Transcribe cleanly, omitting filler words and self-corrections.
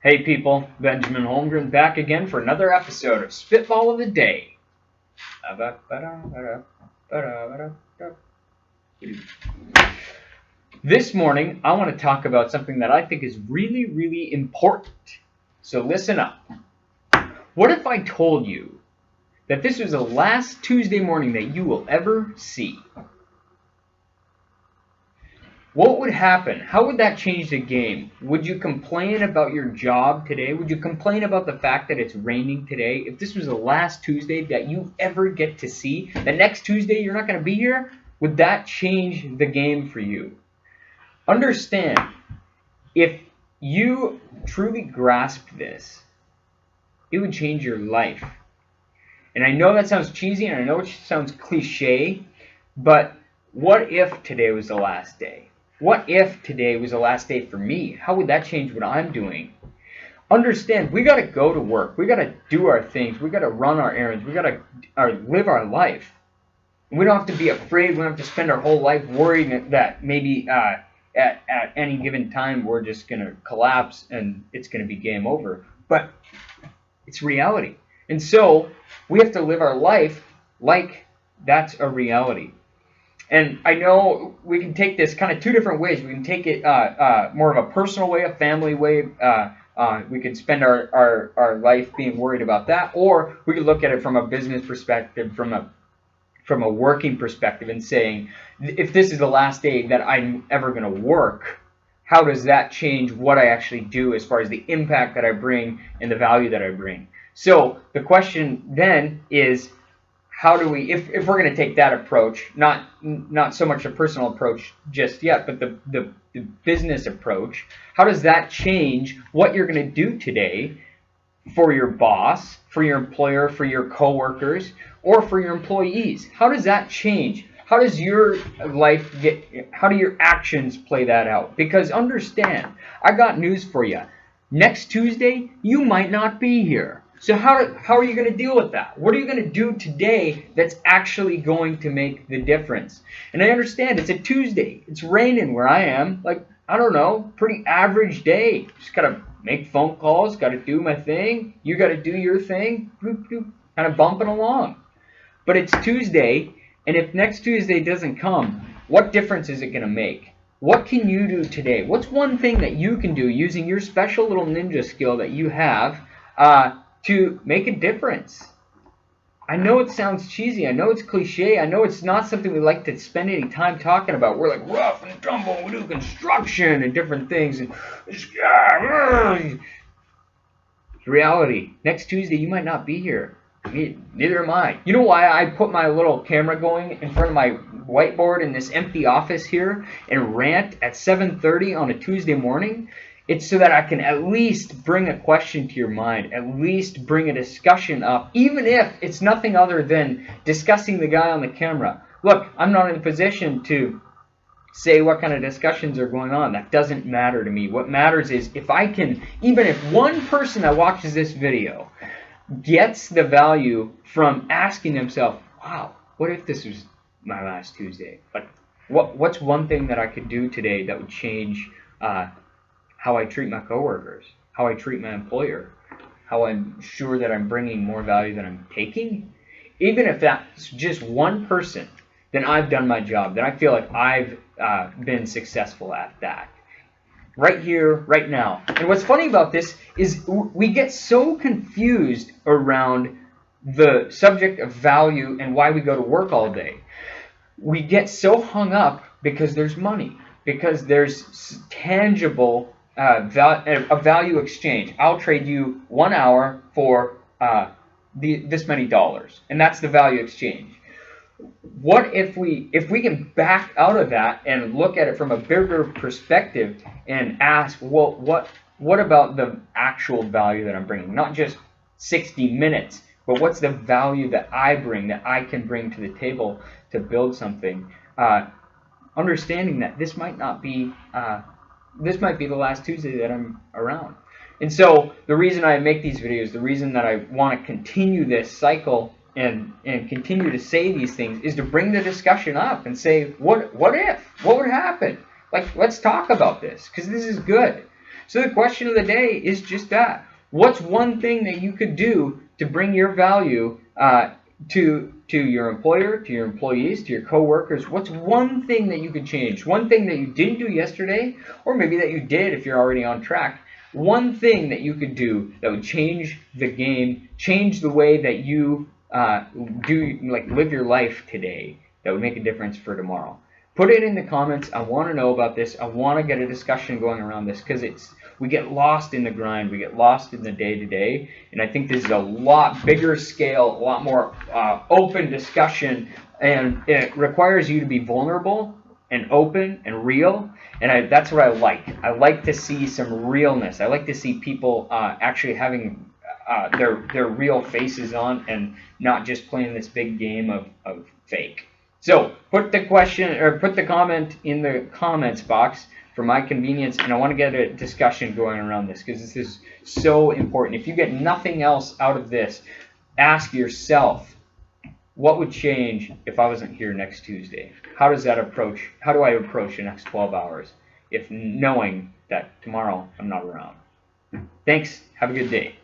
Hey people, Benjamin Holmgren back again for another episode of Spitball of the Day. This morning, I want to talk about something that I think is really, really important. So listen up. What if I told you that this was the last Tuesday morning that you will ever see? What would happen? How would that change the game? Would you complain about your job today? Would you complain about the fact that it's raining today? If this was the last Tuesday that you ever get to see, the next Tuesday you're not going to be here, would that change the game for you? Understand, if you truly grasped this, it would change your life. And I know that sounds cheesy and I know it sounds cliche, but what if today was the last day? What if today was the last day for me? How would that change what I'm doing? Understand, we got to go to work. We got to do our things. We got to run our errands. We got to live our life. We don't have to be afraid. We don't have to spend our whole life worrying that maybe at any given time we're just going to collapse and it's going to be game over. But it's reality. And so we have to live our life like that's a reality. And I know we can take this kind of two different ways. We can take it more of a personal way, a family way. We could spend our life being worried about that, or we could look at it from a business perspective, from a working perspective, and saying, if this is the last day that I'm ever going to work, how does that change what I actually do as far as the impact that I bring and the value that I bring? So the question then is, how do we, if we're going to take that approach, not so much a personal approach just yet, but the business approach, how does that change what you're going to do today for your boss, for your employer, for your coworkers, or for your employees? How does that change? How does your life how do your actions play that out? Because understand, I got news for you. Next Tuesday, you might not be here. So how are you going to deal with that? What are you going to do today that's actually going to make the difference? And I understand it's a Tuesday. It's raining where I am. Like, I don't know, pretty average day. Just got to make phone calls, got to do my thing. You got to do your thing. Bloop, bloop, kind of bumping along. But it's Tuesday, and if next Tuesday doesn't come, what difference is it going to make? What can you do today? What's one thing that you can do using your special little ninja skill that you have to make a difference? I know it sounds cheesy. I know it's cliche. I know it's not something we like to spend any time talking about. We're like rough and tumble. We do construction and different things. And it's reality. Next Tuesday, you might not be here. Neither am I. You know why I put my little camera going in front of my whiteboard in this empty office here and rant at 7:30 on a Tuesday morning? It's so that I can at least bring a question to your mind, at least bring a discussion up, even if it's nothing other than discussing the guy on the camera. Look, I'm not in a position to say what kind of discussions are going on. That doesn't matter to me. What matters is if I can, even if one person that watches this video gets the value from asking themselves, wow, what if this was my last Tuesday? Like, what's one thing that I could do today that would change how I treat my coworkers, how I treat my employer, how I'm sure that I'm bringing more value than I'm taking? Even if that's just one person, then I've done my job. Then I feel like I've been successful at that. Right here, right now. And what's funny about this is we get so confused around the subject of value and why we go to work all day. We get so hung up because there's money, because there's tangible a value exchange. I'll trade you 1 hour for this many dollars, and that's the value exchange. What if we can back out of that and look at it from a bigger perspective and ask, well, what about the actual value that I'm bringing? Not just 60 minutes, but what's the value that I bring, that I can bring to the table to build something? Understanding that this might be the last Tuesday that I'm around. And so the reason I make these videos, the reason that I want to continue this cycle and continue to say these things is to bring the discussion up and say, what if? What would happen? Like, let's talk about this, because this is good. So the question of the day is just that. What's one thing that you could do to bring your value to your employer, to your employees, to your coworkers? What's one thing that you could change? One thing that you didn't do yesterday, or maybe that you did if you're already on track. One thing that you could do that would change the game, change the way that you live your life today, that would make a difference for tomorrow. Put it in the comments. I want to know about this. I want to get a discussion going around this, because we get lost in the grind. We get lost in the day-to-day. And I think this is a lot bigger scale, a lot more open discussion. And it requires you to be vulnerable and open and real. And that's what I like. I like to see some realness. I like to see people actually having their real faces on and not just playing this big game of fake. So put the question, or put the comment in the comments box for my convenience, and I want to get a discussion going around this, because this is so important. If you get nothing else out of this, ask yourself, what would change if I wasn't here next Tuesday? How do I approach the next 12 hours if knowing that tomorrow I'm not around? Thanks. Have a good day.